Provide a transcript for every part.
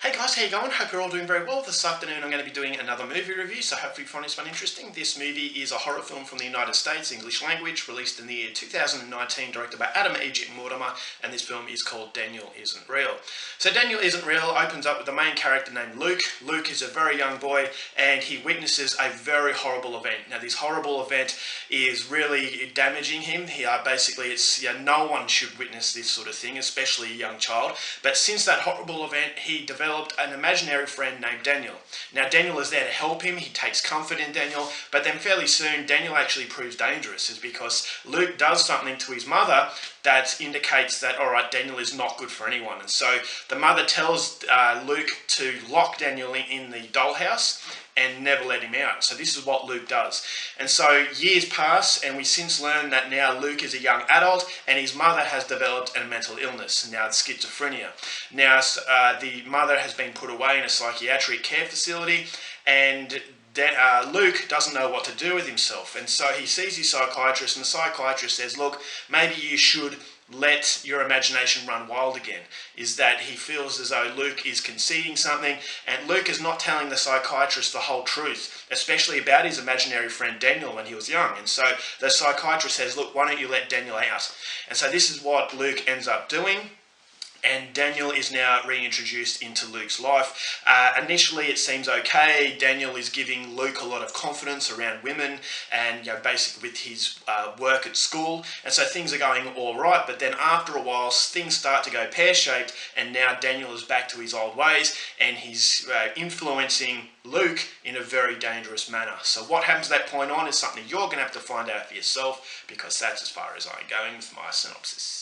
Hey guys, how you going? Hope you're all doing very well. This afternoon I'm going to be doing another movie review, so hopefully you find this one interesting. This movie is a horror film from the United States, English language, released in the year 2019, directed by Adam Egypt Mortimer, and this film is called Daniel Isn't Real. So Daniel Isn't Real opens up with the main character named Luke. Luke is a very young boy and he witnesses a very horrible event. Now this horrible event is really damaging him. No one should witness this sort of thing, especially a young child. But since that horrible event, he developed an imaginary friend named Daniel. Now Daniel is there to help him, he takes comfort in Daniel, but then fairly soon Daniel actually proves dangerous, is because Luke does something to his mother that indicates that, alright, Daniel is not good for anyone. And so the mother tells Luke to lock Daniel in the dollhouse and never let him out. So this is what Luke does. And so years pass and we since learn that now Luke is a young adult and his mother has developed a mental illness, now it's schizophrenia. Now the mother has been put away in a psychiatric care facility and Luke doesn't know what to do with himself. And so he sees his psychiatrist and the psychiatrist says, look, maybe you should let your imagination run wild again. Is that he feels as though Luke is conceding something and Luke is not telling the psychiatrist the whole truth, especially about his imaginary friend Daniel when he was young. And so the psychiatrist says, look, why don't you let Daniel out? And so this is what Luke ends up doing. And Daniel is now reintroduced into Luke's life. Initially it seems okay. Daniel is giving Luke a lot of confidence around women and basically with his work at school. And so things are going all right, but then after a while things start to go pear-shaped and now Daniel is back to his old ways and he's influencing Luke in a very dangerous manner. So what happens at that point on is something you're going to have to find out for yourself, because that's as far as I'm going with my synopsis.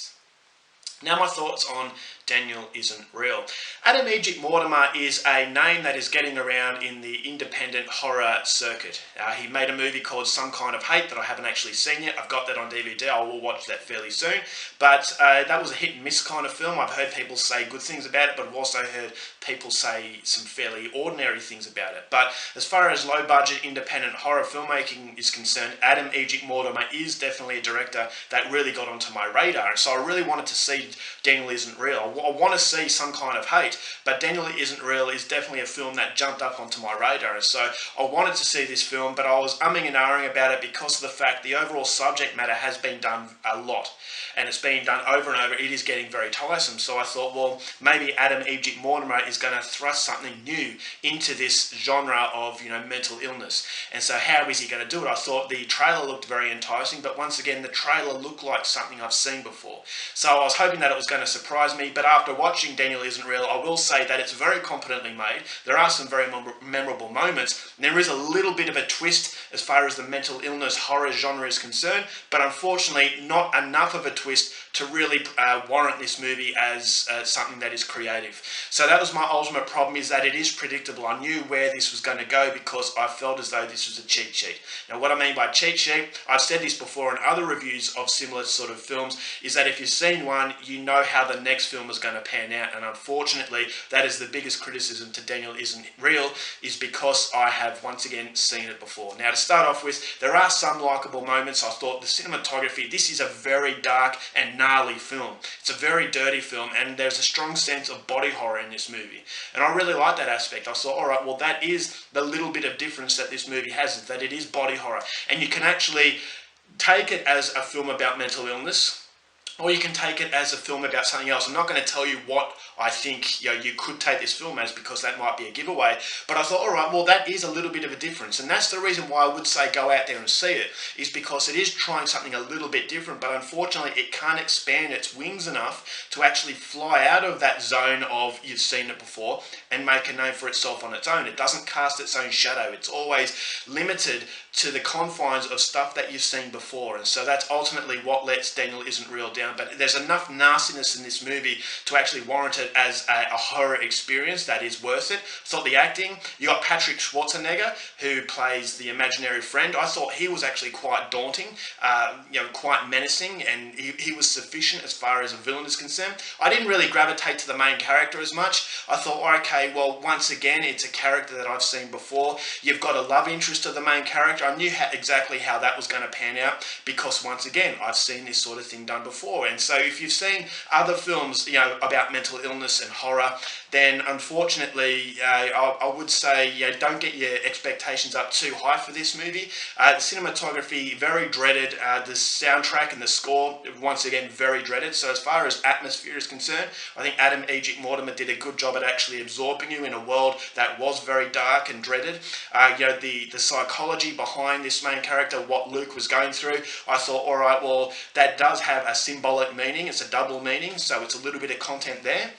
Now my thoughts on Daniel Isn't Real. Adam Egypt Mortimer is a name that is getting around in the independent horror circuit. He made a movie called Some Kind of Hate that I haven't actually seen yet. I've got that on DVD. I will watch that fairly soon. But that was a hit and miss kind of film. I've heard people say good things about it, but I've also heard people say some fairly ordinary things about it. But as far as low budget independent horror filmmaking is concerned, Adam Egypt Mortimer is definitely a director that really got onto my radar. So I really wanted to see Daniel Isn't Real. I want to see Some Kind of Hate, but Daniel Isn't Real is definitely a film that jumped up onto my radar. And so I wanted to see this film, but I was umming and ahhing about it because of the fact the overall subject matter has been done a lot. And it's been done over and over. It is getting very tiresome. So I thought, well, maybe Adam Egypt Mortimer is going to thrust something new into this genre of, mental illness. And so how is he going to do it? I thought the trailer looked very enticing, but once again, the trailer looked like something I've seen before. So I was hoping that it was going to surprise me, but after watching Daniel Isn't Real, I will say that it's very competently made. There are some very memorable moments. There is a little bit of a twist as far as the mental illness horror genre is concerned, but unfortunately not enough of a twist to really warrant this movie as something that is creative. So that was my ultimate problem, is that it is predictable. I knew where this was going to go because I felt as though this was a cheat sheet. Now what I mean by cheat sheet, I've said this before in other reviews of similar sort of films, is that if you've seen one, you know how the next film is going to pan out. And unfortunately, that is the biggest criticism to Daniel Isn't Real, is because I have once again seen it before. Now to start off with, there are some likeable moments. I thought the cinematography, this is a very dark and gnarly film. It's a very dirty film and there's a strong sense of body horror in this movie. And I really like that aspect. I thought, alright, well that is the little bit of difference that this movie has, is that it is body horror. And you can actually take it as a film about mental illness, or you can take it as a film about something else. I'm not going to tell you what I think you could take this film as, because that might be a giveaway. But I thought, all right, well, that is a little bit of a difference. And that's the reason why I would say go out there and see it, is because it is trying something a little bit different. But unfortunately, it can't expand its wings enough to actually fly out of that zone of you've seen it before and make a name for itself on its own. It doesn't cast its own shadow. It's always limited to the confines of stuff that you've seen before. And so that's ultimately what lets Daniel Isn't Real down. But there's enough nastiness in this movie to actually warrant it as a horror experience that is worth it. I thought the acting, you got Patrick Schwarzenegger, who plays the imaginary friend. I thought he was actually quite daunting, quite menacing, and he was sufficient as far as a villain is concerned. I didn't really gravitate to the main character as much. I thought, oh, okay, well, once again, it's a character that I've seen before. You've got a love interest of the main character. I knew exactly how that was going to pan out, because once again, I've seen this sort of thing done before. before. And so if you've seen other films, you know, about mental illness and horror, then unfortunately, I would say, you know, don't get your expectations up too high for this movie. The cinematography, very dreaded. The soundtrack and the score, once again, very dreaded. So as far as atmosphere is concerned, I think Adam Egypt Mortimer did a good job at actually absorbing you in a world that was very dark and dreaded. You know, the psychology behind this main character, what Luke was going through, I thought, all right, well, that does have a symbolic meaning. It's a double meaning, so it's a little bit of content there.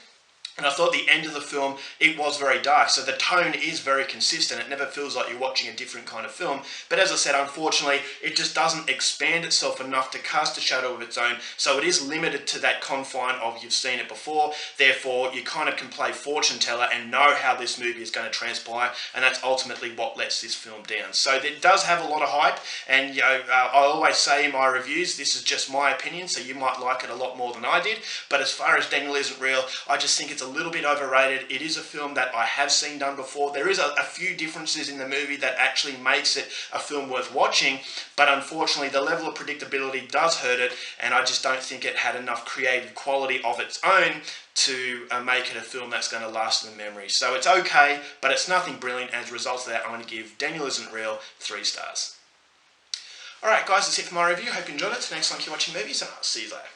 And I thought the end of the film, it was very dark. So the tone is very consistent. It never feels like you're watching a different kind of film. But as I said, unfortunately, it just doesn't expand itself enough to cast a shadow of its own. So it is limited to that confine of you've seen it before. Therefore, you kind of can play fortune teller and know how this movie is going to transpire. And that's ultimately what lets this film down. So it does have a lot of hype. And, you know, I always say in my reviews, this is just my opinion. So you might like it a lot more than I did. But as far as Daniel Isn't Real, I just think it's a little bit overrated. It is a film that I have seen done before. There is a few differences in the movie that actually makes it a film worth watching, but unfortunately the level of predictability does hurt it, and I just don't think it had enough creative quality of its own to make it a film that's going to last in the memory. So it's okay, but it's nothing brilliant. As a result of that, I'm going to give Daniel Isn't Real 3 stars. Alright guys, that's it for my review. Hope you enjoyed it. Next time, keep watching movies, and I'll see you later.